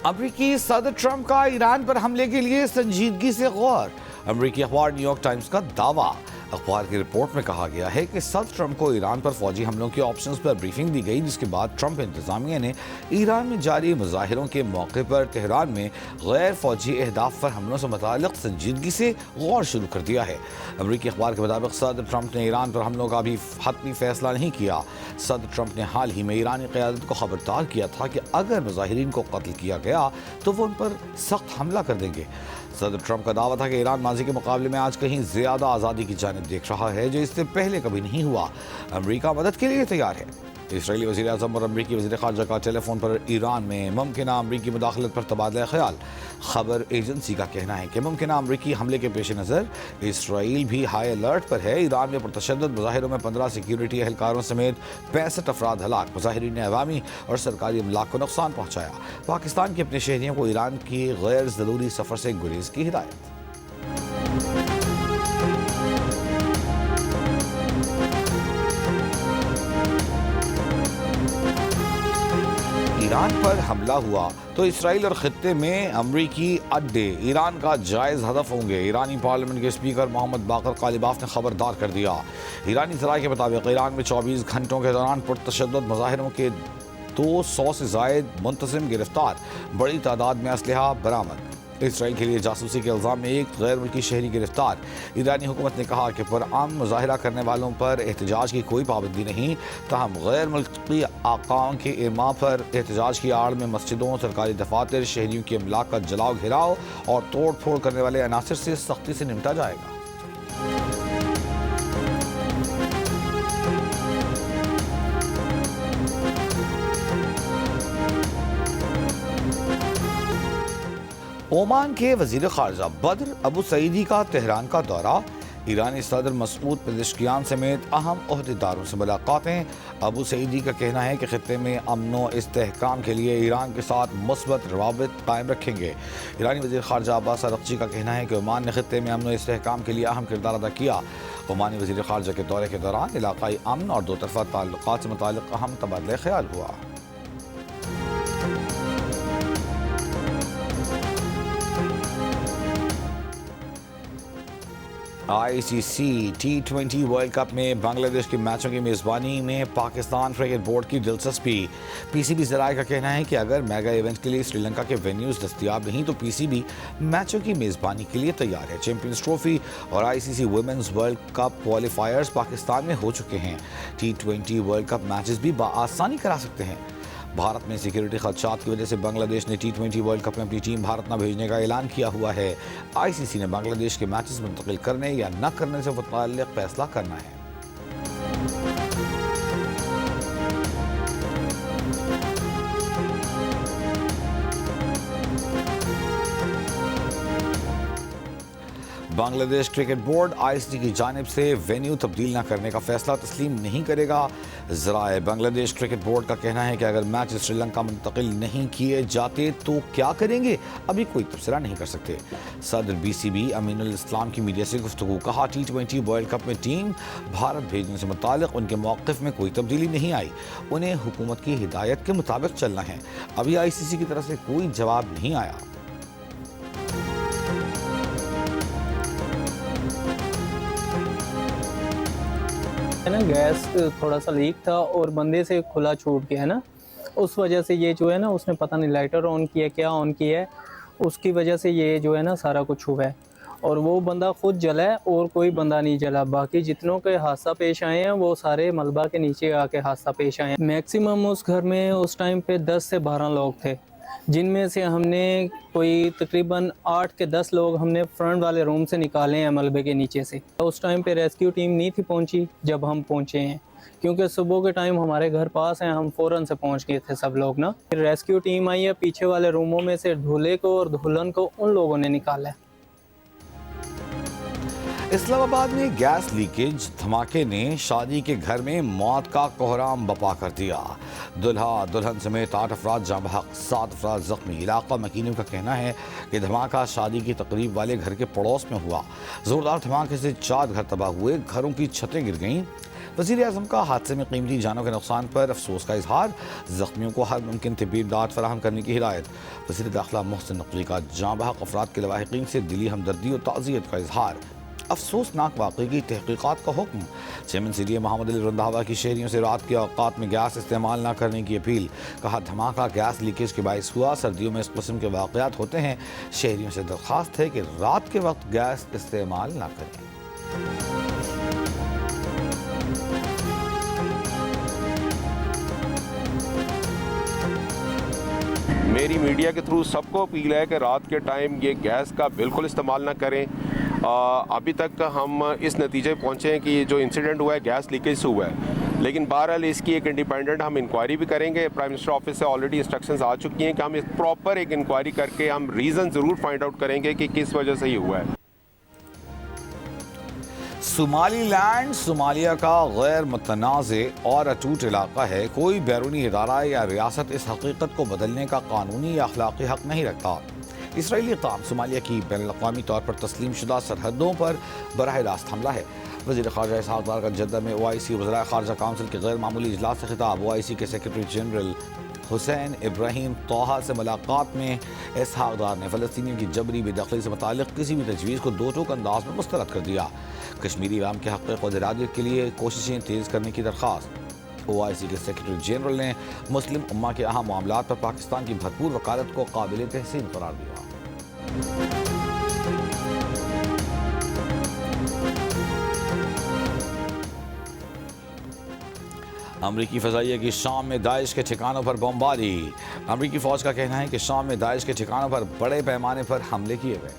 अमरीकी सदर ट्रंप का ईरान पर हमले के लिए संजीदगी से गौर। अमरीकी अखबार न्यूयॉर्क टाइम्स का दावा। अखबार की रिपोर्ट में कहा गया है कि सदर ट्रंप को ईरान पर फौजी हमलों के ऑप्शंस पर ब्रीफिंग दी गई, जिसके बाद ट्रंप इंतजामिया ने ईरान में जारी मुजाहिरों के मौके पर तेहरान में गैर फौजी अहदाफ पर हमलों से मुताल्लिक संजीदगी से गौर शुरू कर दिया है। अमरीकी अखबार के मुताबिक सदर ट्रंप ने ईरान पर हमलों का भी हतमी फैसला नहीं किया। सदर ट्रंप ने हाल ही में ईरानी क़यादत को खबरदार किया था कि अगर मुजाहिरीन को कत्ल किया गया तो वो उन पर सख्त हमला कर देंगे। सदर ट्रंप का दावा था कि ईरान माजी के मुकाबले में आज कहीं ज्यादा आज़ादी की जानिब देख रहा है, जो इससे पहले कभी नहीं हुआ। अमरीका मदद के लिए तैयार है। इसराइली वज़ीर आज़म और अमरीकी वज़ीर ख़ारजा का टेलीफोन पर ईरान में मुमकिन अमरीकी मुदाखलत पर तबादला ख्याल। खबर एजेंसी का कहना है कि मुमकिन अमरीकी हमले के पेश नज़र इसराइल भी हाई अलर्ट पर है। ईरान में पुरतशद्दुद मुजाहिरों में 15 सिक्योरिटी एहलकारों समेत 65 अफराद हलाक। मुजाहिरीन ने अवामी और सरकारी अमलाक को नुकसान पहुँचाया। पाकिस्तान के अपने शहरियों को ईरान की गैर ज़रूरी सफ़र से गुरेज की हिदायत। ईरान पर हमला हुआ तो इसराइल और खित्ते में अमरीकी अड्डे ईरान का जायज़ हदफ होंगे। ईरानी पार्लियामेंट के स्पीकर मोहम्मद बाकर कालिबाफ ने खबरदार कर दिया। ईरानी ज़राए के मुताबिक ईरान में 24 घंटों के दौरान पुरतशद्दुद मुजाहिरों के 200 से ज़ायद मुंतज़िम गिरफ्तार, बड़ी तादाद में असलहा बरामद। इसराइल के लिए जासूसी के इल्ज़ाम में एक गैर मुल्की शहरी गिरफ्तार। ईरानी हुकूमत ने कहा कि पुरअमन मुजाहिरा करने वालों पर एहतजाज की कोई पाबंदी नहीं, ताहम गैर मुल्की आकाओं के इमा पर एहतजाज की आड़ में मस्जिदों, सरकारी दफातर, शहरियों की अमलाक का जलाओ घिराव और तोड़ फोड़ करने वाले अनासर से सख्ती से निपटा जाएगा। ओमान के वजीर खारजा बद्र अबू सईदी का तेहरान का दौरा। ईरानी सदर मसूद पेज़ेश्कियान समेत अहम ओहदेदारों से मुलाकातें। अबू सईदी का कहना है कि खित्ते में अमन व इस्तेहकाम के लिए ईरान के साथ मुस्बत रवाबित कायम रखेंगे। ईरानी वज़ीर खारजा अब्बास अरग़ची का कहना है कि ओमान ने खित्ते में अमन व इस्तेहकाम के लिए अहम किरदार अदा किया। ओमानी वज़ीर खारजा के दौरे के दौरान इलाक़ाई अमन और दो तरफ़ा ताल्लुक़ात से मुताल्लिक़ अहम तबादला ख्याल हुआ। ICC T20 वर्ल्ड कप में बांग्लादेश के मैचों की मेज़बानी में पाकिस्तान क्रिकेट बोर्ड की दिलचस्पी। PCB ज़राए का कहना है कि अगर मेगा इवेंट के लिए श्रीलंका के वेन्यूज़ दस्तियाब नहीं तो PCB मैचों की मेज़बानी के लिए तैयार है। चैंपियंस ट्रॉफी और ICC women's world cup qualifiers Pakistan में हो चुके हैं। T20 वर्ल्ड कप मैचेस भी बआसानी करा सकते हैं। भारत में सिक्योरिटी खदशात की वजह से बांग्लादेश ने T20 वर्ल्ड कप में अपनी टीम भारत न भेजने का ऐलान किया हुआ है। ICC ने बांग्लादेश के मैचेस मुंतकिल करने या न करने से मुताल्लिक़ फैसला करना है। बांग्लादेश क्रिकेट बोर्ड ICC की जानिब से वेन्यू तब्दील न करने का फैसला तस्लीम नहीं करेगा। ज़राए बांग्लादेश क्रिकेट बोर्ड का कहना है कि अगर मैच श्रीलंका मुंतकिल नहीं किए जाते तो क्या करेंगे, अभी कोई तबसरा नहीं कर सकते। सदर BCB अमीनुल इस्लाम की मीडिया से गुफ्तगू। कहा T20 वर्ल्ड कप में टीम भारत भेजने से मुताल्लिक़ उनके मौक़िफ़ में कोई तब्दीली नहीं आई। उन्हें हुकूमत की हिदायत के मुताबिक चलना है। अभी ICC की तरफ से कोई जवाब नहीं आया। है ना, गैस थोड़ा सा लीक था और बंदे से खुला छूट गया है ना, उस वजह से ये जो है ना, उसने पता नहीं लाइटर ऑन किया क्या ऑन किया है, उसकी वजह से ये जो है ना सारा कुछ हुआ है। और वो बंदा खुद जला है और कोई बंदा नहीं जला। बाकी जितनों के हादसा पेश आए हैं वो सारे मलबा के नीचे आके हादसा पेश आए हैं। मैक्सिमम उस घर में उस टाइम पे 10 से 12 लोग थे, जिनमें से हमने कोई तकरीबन 8 के 10 लोग हमने फ्रंट वाले रूम से निकाले हैं मलबे के नीचे से। उस टाइम पे रेस्क्यू टीम नहीं थी पहुंची जब हम पहुंचे हैं, क्योंकि सुबह के टाइम हमारे घर पास है, हम फ़ौरन से पहुंच गए थे सब लोग ना। फिर रेस्क्यू टीम आई है, पीछे वाले रूमों में से दूल्हे को और दुल्हन को उन लोगों ने निकाला है। इस्लामाबाद में गैस लीकेज धमाके ने शादी के घर में मौत का कोहराम बपा कर दिया। दुल्हा दुल्हन समेत 8 अफराद जाँ बहक, 7 अफराद जख्मी। इलाका मकीनों का कहना है कि धमाका शादी की तकरीब वाले घर के पड़ोस में हुआ। जोरदार धमाके से 4 घर तबाह हुए, घरों की छतें गिर गईं। वज़ीर आज़म का हादसे में कीमती जानों के नुकसान पर अफसोस का इजहार, ज़ख्मियों को हर मुमकिन तिब्बी इमदाद फराहम करने की हिदायत। वज़ीर दाखिला मोहसिन नकवी का जाँ बहक अफराद के लवाहिकीन से दिली हमदर्दी और ताज़ियत का इजहार, अफसोसनाक वाक़े की तहकीक़ात का हुक्म। चेयरमैन CDA मोहम्मद अली रंधावा की शहरियों से रात के औक़ात में गैस इस्तेमाल न करने की अपील। कहा धमाका गैस लीकेज के बायस हुआ, सर्दियों में इस किस्म के वाक़यात होते हैं। शहरियों से दरख्वास्त है कि रात के वक्त गैस इस्तेमाल न करें। मेरी मीडिया के थ्रू सबको अपील है कि रात के टाइम ये गैस का बिल्कुल इस्तेमाल ना करें। अभी तक हम इस नतीजे पे पहुँचे हैं कि ये जो इंसिडेंट हुआ है गैस लीकेज से हुआ है, लेकिन बहरहाल इसकी एक इंडिपेंडेंट हम इंक्वायरी भी करेंगे। प्राइम मिनिस्टर ऑफिस से ऑलरेडी इंस्ट्रक्शंस आ चुकी हैं कि हम इस प्रॉपर एक इंक्वायरी करके हम रीज़न ज़रूर फाइंड आउट करेंगे कि किस वजह से ये हुआ है। सोमालीलैंड सोमालिया का गैर मुतनाज़े और अटूट इलाका है। कोई बैरूनी इदारा या रियासत इस हकीकत को बदलने का कानूनी या अखलाकी हक नहीं रखता। इसराइली काम सोमालिया की बैनुल-अक़वामी तौर पर तस्लीम शुदा सरहदों पर बराह रास्त हमला है। वज़ीर ख़ारजा इसहाक़ दार का जद्दा में OIC वज़राए ख़ारजा काउंसिल के गैर मामूली इजलास से खिताब। OIC के सेक्रेटरी जनरल हुसैन इब्राहिम तोहा से मुलाकात में इसहाक़ दार ने फ़लस्तीनियों की जबरी बेदखली से मुताल्लिक़ किसी भी तजवीज़ को दो टोक अंदाज में मुस्तरद कर दिया। कश्मीरी अवाम के हक़ और इरादियत के लिए कोशिशें तेज़ करने की दरख्वास्त। OIC के सेक्रेटरी जनरल ने मुस्लिम उम्मा के अहम मामलात पर पाकिस्तान की भरपूर वकालत को काबिल तहसीन करार दिया। अमरीकी फ़ज़ाइया की शाम में दाइश के ठिकानों पर बमबारी। अमरीकी फ़ौज का कहना है कि शाम में दाइश के ठिकानों पर बड़े पैमाने पर हमले किए गए।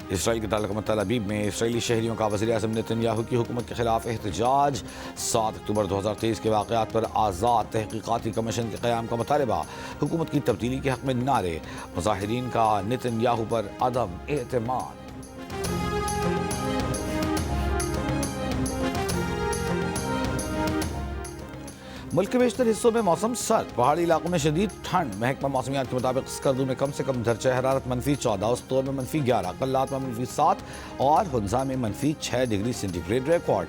इसराइल के ताल्लुक़ तल अबीब में इसराइली शहरियों का वज़ीर आज़म नेतन्याहू की हुकूमत के खिलाफ एहतजाज। 7 अक्टूबर 2023 के वाक़यात पर आज़ाद तहक़ीक़ाती कमीशन के क़याम का मुतालबा। हुकूमत की तब्दीली के हक़ में नारे। मुज़ाहिरीन का नेतन्याहू पर अदम एतमाद। मुल्क के बेशतर हिस्सों में मौसम सर्द, पहाड़ी इलाकों में शदीद ठंड। महकमा मौसमियात के मुताबिक स्कर्दू में कम से कम दर्जा हरारत -14, उस्तोर में -11, कल्लात में -7 और हुंजा में -6 डिग्री सेंटीग्रेड रिकॉर्ड।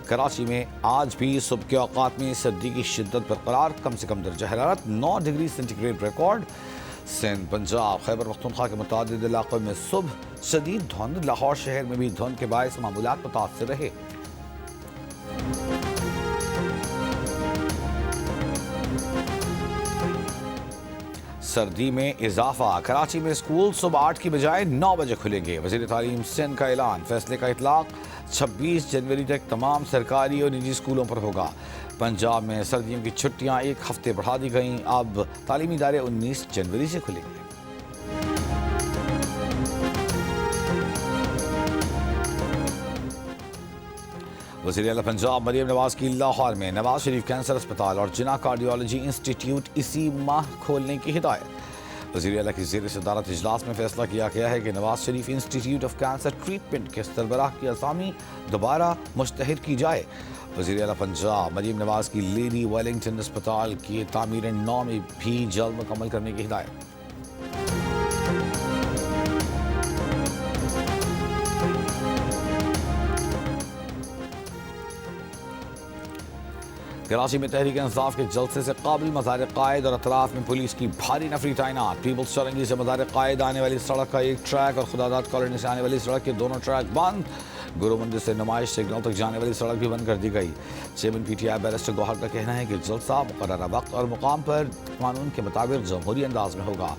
कराची में आज भी सुबह के औकात में सर्दी की शिद्दत बरकरार, कम से कम दर्जा हरारत 9 degree centigrade record. Sindh, Punjab, Khyber Pakhtunkhwa के मुतादिद इलाकों में सुबह शदीद धुंध। लाहौर शहर में भी धुंध के बायस मामूलात मुतासर रहे। सर्दी में इजाफा। कराची में स्कूल सुबह 8 की बजाय 9 बजे खुलेंगे। वज़ीर तालीम सिंध का ऐलान। फैसले का इतलाक 26 जनवरी तक तमाम सरकारी और निजी स्कूलों पर होगा। पंजाब में सर्दियों की छुट्टियां 1 हफ्ते बढ़ा दी गईं। अब तालीमी इदारे 19 जनवरी से खुलेंगे। वज़ीर आला पंजाब मरियम नवाज की लाहौर में नवाज शरीफ कैंसर अस्पताल और जिना कार्डियोलॉजी इंस्टीट्यूट इसी माह खोलने की हिदायत। वज़ीर आला की ज़ेर सदारत इजलास में फैसला किया गया है कि Nawaz Sharif institute of cancer treatment के सरबराह की असामी दोबारा मुश्तहर की जाए। वज़ीर आला पंजाब मरियम नवाज की लेडी वेलिंगटन अस्पताल की तामीर 9 में भी जल्द मुकम्मल करने की हिदायत। कराची में तहरीक इंसाफ के जलसे से काबिल मज़ार कायद और अतराफ में पुलिस की भारी नफरी तैनात। पीपल्स चौरंगी से मज़ार कायद आने वाली सड़क का एक ट्रैक और खुदादाद कॉलोनी से आने वाली सड़क के दोनों ट्रैक बंद। गुरु मंदिर से नुमाइश सिग्नल तक जाने वाली सड़क भी बंद कर दी गई। चेयरमैन PTI बैरिस्टर गौहर का कहना है कि जलसा मुकर्ररा वक्त और मुकाम पर कानून के मुताबिक जमहूरी अंदाज में होगा।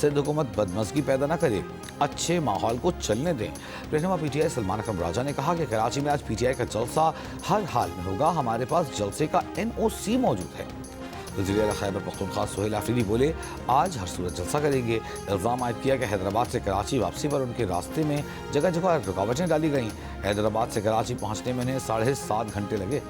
सिंध हुकूमत बदमज़गी पैदा न करे, अच्छे माहौल को चलने दें। रहनुमा PTI सलमान अकरम राजा ने कहा कि कराची में आज PTI का जलसा हर हाल में होगा। हमारे पास जलसे का NOC मौजूद है। वज़ीर आला खैबर पख्तूनख्वा सुहेल आफरीदी बोले, आज हर सूरत जलसा करेंगे। इल्ज़ाम आयद किया कि हैदराबाद से कराची वापसी पर उनके रास्ते में जगह जगह रुकावटें डाली गईं। हैदराबाद से कराची पहुँचने में उन्हें 7.5 घंटे लगे।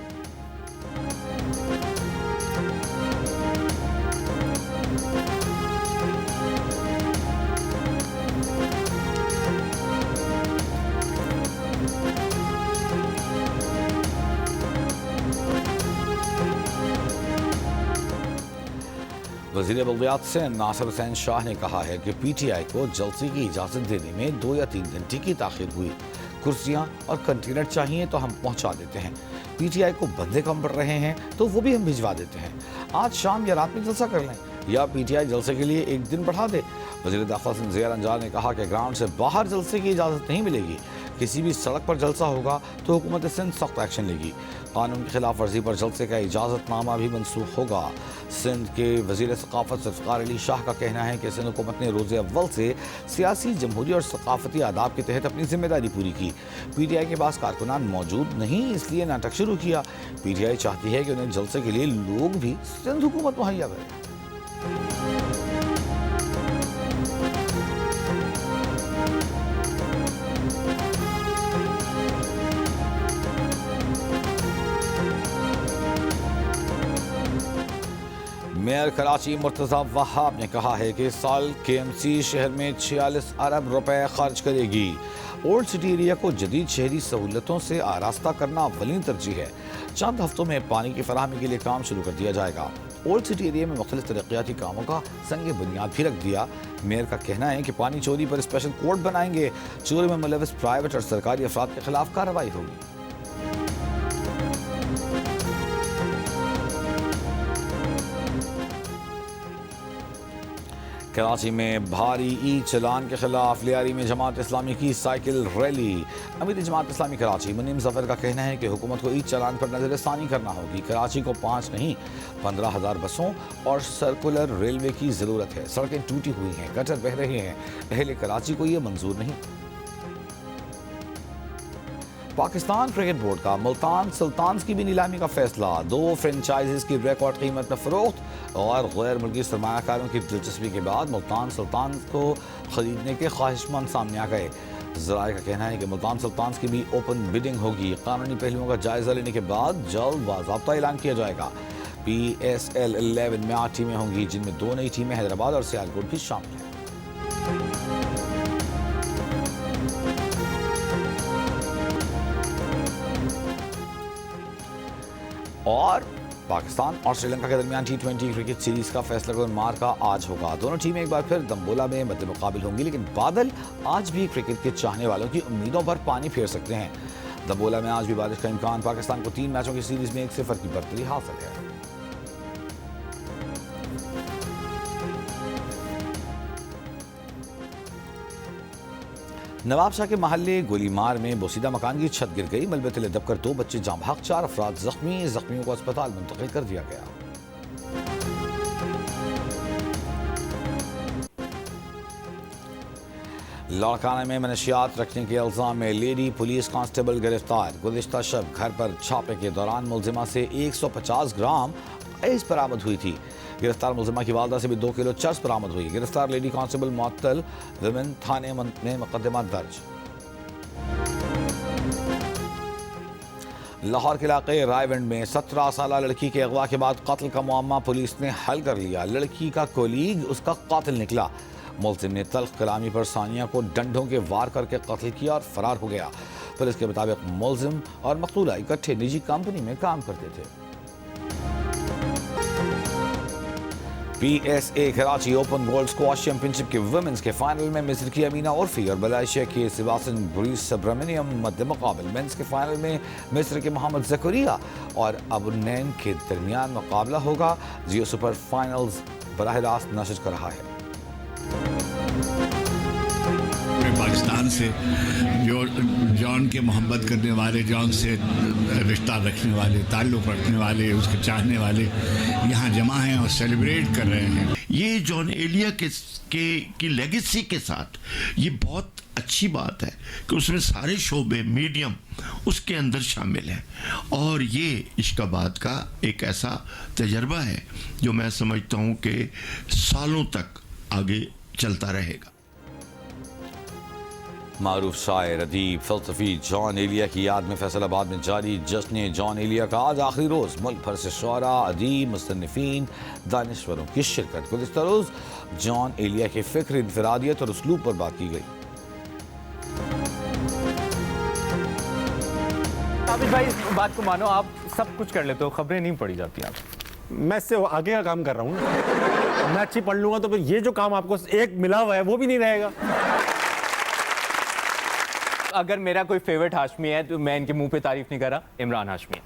वज़ीर बल्दियात सिंध नासिर हुसैन शाह ने कहा है कि PTI को जलसे की इजाज़त देने में 2 या 3 घंटे की ताख़ीर हुई। कुर्सियां और कंटेनर चाहिए तो हम पहुंचा देते हैं। पीटीआई को बंदे कम पड़ रहे हैं तो वो भी हम भिजवा देते हैं। आज शाम या रात में जलसा कर लें या पीटीआई जलसे के लिए एक दिन बढ़ा दे। वज़ीर दाखिला ज़ियार अंजार ने कहा कि ग्राउंड से बाहर जलसे की इजाज़त नहीं मिलेगी। किसी भी सड़क पर जलसा होगा तो हुकूमत सिंध सख्त एक्शन लेगी। कानून की खिलाफ वर्जी पर जलसे का इजाज़तनामा भी मनसूख होगा। सिंध के वज़ीर सकाफ़त ज़ुल्फ़िकार अली शाह का कहना है कि सिंध हुकूमत ने रोज़े अव्वल से सियासी, जमहूरी और सकाफ़ती आदाब के तहत अपनी जिम्मेदारी पूरी की। पीटीआई के पास कारकुनान मौजूद नहीं, इसलिए नाटक शुरू किया। पीटीआई चाहती है कि उन्हें जलसे के लिए लोग भी सिंध हुकूमत मुहैया करे। मेयर कराची मुर्तज़ा वहाब ने कहा है कि इस साल केएमसी शहर में 46 अरब रुपए खर्च करेगी। ओल्ड सिटी एरिया को जदीद शहरी सहूलतों से आरास्ता करना अव्वलीन तरजीह है। चंद हफ्तों में पानी की फराहमी के लिए काम शुरू कर दिया जाएगा। ओल्ड सिटी एरिया में मुख्तलिफ तरक्याती कामों का संग बुनियाद भी रख दिया। मेयर का कहना है कि पानी चोरी पर स्पेशल कोर्ट बनाएंगे। चोरी में मुलविस प्राइवेट और सरकारी अफराद के खिलाफ कार्रवाई होगी। कराची में भारी ई चलान के खिलाफ लियारी में जमात इस्लामी की साइकिल रैली। अमीर जमात इस्लामी कराची मुनीम जफर का कहना है कि हुकूमत को ई चलान पर नजरसानी करना होगी। कराची को 5 नहीं 15,000 बसों और सर्कुलर रेलवे की जरूरत है। सड़कें टूटी हुई हैं, गटर बह रहे हैं। अहले कराची को ये मंजूर नहीं। पाकिस्तान क्रिकेट बोर्ड का मुल्तान सुल्तान्स की भी नीलामी का फैसला। 2 फ्रेंचाइजीज की रिकॉर्ड कीमत में फरोख्त और गैर मुल्की सरमायाकारों की दिलचस्पी के बाद मुल्तान सुल्तान्स को खरीदने के ख्वाहिशमंद सामने आ गए। ज़राए का कहना है कि मुल्तान सुल्तान्स की भी ओपन बिडिंग होगी। कानूनी पहलुओं का जायजा लेने के बाद जल्द बाज़ाब्ता ऐलान किया जाएगा। PSL 11 में 8 टीमें होंगी, जिनमें 2 नई टीमें हैदराबाद और सियालकोट भी शामिल हैं। और पाकिस्तान और श्रीलंका के दरमियान T20 क्रिकेट सीरीज का फैसला कौन मार का आज होगा। दोनों टीमें एक बार फिर दम्बोला में मद्दे मुकाबिल होंगी, लेकिन बादल आज भी क्रिकेट के चाहने वालों की उम्मीदों पर पानी फेर सकते हैं। दम्बोला में आज भी बारिश का इम्कान। पाकिस्तान को 3 मैचों की सीरीज में 1-0 की बरतरी हासिल है। नवाब शाह के महल्ले गोलीमार में बोसीदा मकान की छत गिर गई। मलबे तले दबकर 2 बच्चे जाम बहक, 4 अफराद जख्मियों को अस्पताल मुंतकिल कर दिया गया। लाड़काना में मनशियात रखने के इल्जाम में लेडी पुलिस कांस्टेबल गिरफ्तार। गुज़िश्ता शब घर पर छापे के दौरान मुलजिमा से 150 ग्राम आइस बरामद हुई थी। गिरफ्तार मुलजिमा की वालदा से भी 2 किलो चर्स बरामद हुई। गिरफ्तार लेडी कांस्टेबल मुअत्तल, विमेन थाने में मुकदमा दर्ज। लाहौर के इलाके रायविंड में 17 साला लड़की के अगवा के बाद कत्ल का मामला पुलिस ने हल कर लिया। लड़की का कोलीग उसका कातिल निकला। मुलजिम ने तल्ख कलामी पर सानिया को डंडों के वार करके कत्ल किया और फरार हो गया। पुलिस के मुताबिक मुलजिम और मकतूला इकट्ठे निजी कंपनी में काम करते थे। PSA Karachi open gold squash championship के वुमेन्स के फाइनल में मिस्र की अमीना उर्फी और मलेशिया के सिबासन ब्रीस सुब्रमण्यम मध्य मुकाबल। मेंस के फाइनल में मिस्र के मोहम्मद ज़करिया और अबुन्नैन के दरमियान मुकाबला होगा। जियो सुपर फाइनल्स बराह रास्त नशर कर रहा है। पाकिस्तान से जो जॉन के मोहब्बत करने वाले, जॉन से रिश्ता रखने वाले, ताल्लुक़ रखने वाले, उसके चाहने वाले यहाँ जमा हैं और सेलिब्रेट कर रहे हैं। ये जॉन एलिया की लेगेसी के साथ ये बहुत अच्छी बात है कि उसमें सारे शोबे मीडियम उसके अंदर शामिल हैं और ये इश्काबाद का एक ऐसा तजर्बा है जो मैं समझता हूँ कि सालों तक आगे चलता रहेगा। मारूफ शायर, अदीब, फ़लसफ़ी जॉन एलिया की याद में फैसलाबाद में जारी जश्न जॉन एलिया का आज आखिरी रोज़। मुल्क भर से शुअरा, अदीब, मुस्तन्निफ़ीन, दानिश्वरों की शिरकत। गुज़िश्ता रोज़ जॉन एलिया के फ़िक्र, इन्फरादियत और उसलूब पर बात की गई। आबिद भाई, इस बात को मानो, आप सब कुछ कर लेते हो, खबरें नहीं पढ़ी जाती आप। मैं इससे आगे का काम कर रहा हूँ। मैं अच्छी पढ़ लूँगा तो फिर ये जो काम आपको एक मिला हुआ है वो भी नहीं रहेगा। अगर मेरा कोई फेवरेट हाशमी है तो मैं इनके मुंह पे तारीफ नहीं कर रहा, इमरान हाशमी है।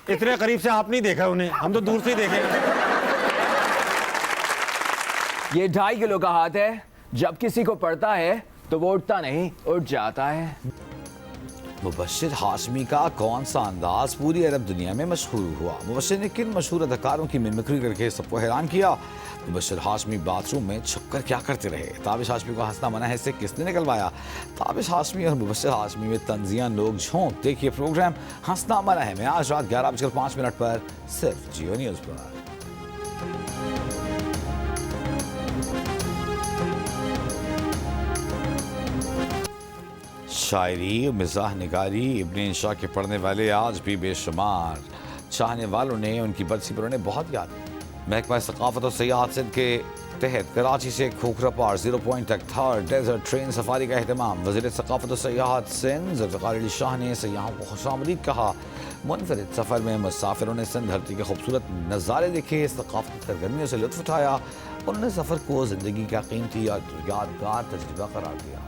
इतने करीब से आप नहीं देखा उन्हें, हम तो दूर से ही देखे। ये 2.5 किलो का हाथ है, जब किसी को पड़ता है तो वो उठता नहीं, उठ जाता है। मुबश्शिर हाशमी का कौन सा अंदाज पूरी अरब दुनिया में मशहूर हुआ? मुबश्शिर ने किन मशहूर अदाकारों की मिमिक्री करके सबको हैरान किया? मुबश्शिर हाशमी बाथरूम में छुपकर क्या करते रहे? ताबिश हाशमी को हंसना मना है, इससे किसने निकलवाया? ताबिश हाशमी और मुबश्शिर हाशमी में तंजियां नोक झोंक। देखिए प्रोग्राम हंसना मना है में आज रात 11:05 पर सिर्फ जियो न्यूज पर। शायरी मिजाह निगारी इब्ने इंशा के पढ़ने वाले आज भी बेशुमार, चाहने वालों ने उनकी बरसी पर उन्हें बहुत याद। महकमा सकाफत और सयाहत सिंध के तहत कराची से खोखरा पार 0 पॉइंट तक थर्ड डेजर्ट ट्रेन सफारी का अहतमाम। वज़ीर सकाफत और सयाहत सिंध ज़ुल्फ़िकार अली शाह ने सयाहों को खुशामदीद कहा। मुनफरिद सफ़र में मुसाफिरों ने सिंध धरती के खूबसूरत नज़ारे देखे, सकाफती सरगर्मियों से लुत्फ़ उठाया। उन्होंने सफ़र को ज़िंदगी का कीमती और यादगार तजुर्बा करार दिया।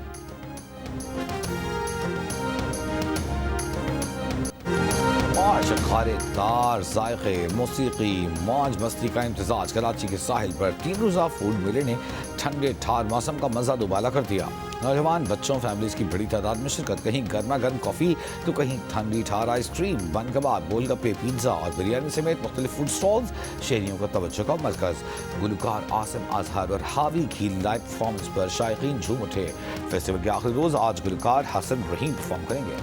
आज खारेदार जायके, मौसीकी, मौज मस्ती का इम्तिजाज। कराची के साहिल पर 3 रोज़ा फूड मेले ने ठंडे ठार मौसम का मजा दुबाला कर दिया। नौजवान बच्चों फैमिलीज की बड़ी तादाद में शिरकत। कहीं गर्मा गर्म कॉफ़ी तो कहीं ठंडी ठार आइसक्रीम, बन कबाब, गोलगप्पे, पिज्ज़ा और बिरयानी समेत मुख्तलिफ फूड स्टॉल्स शहरियों को तवज्जो का मरकज़। गुलकार आसिम अजहर और हावी की लाइव परफॉर्मेंस पर शायकीन झूम उठे। फेस्टिवल के आखिरी रोज़ आज गुलकार हसन रहीम परफॉर्म करेंगे।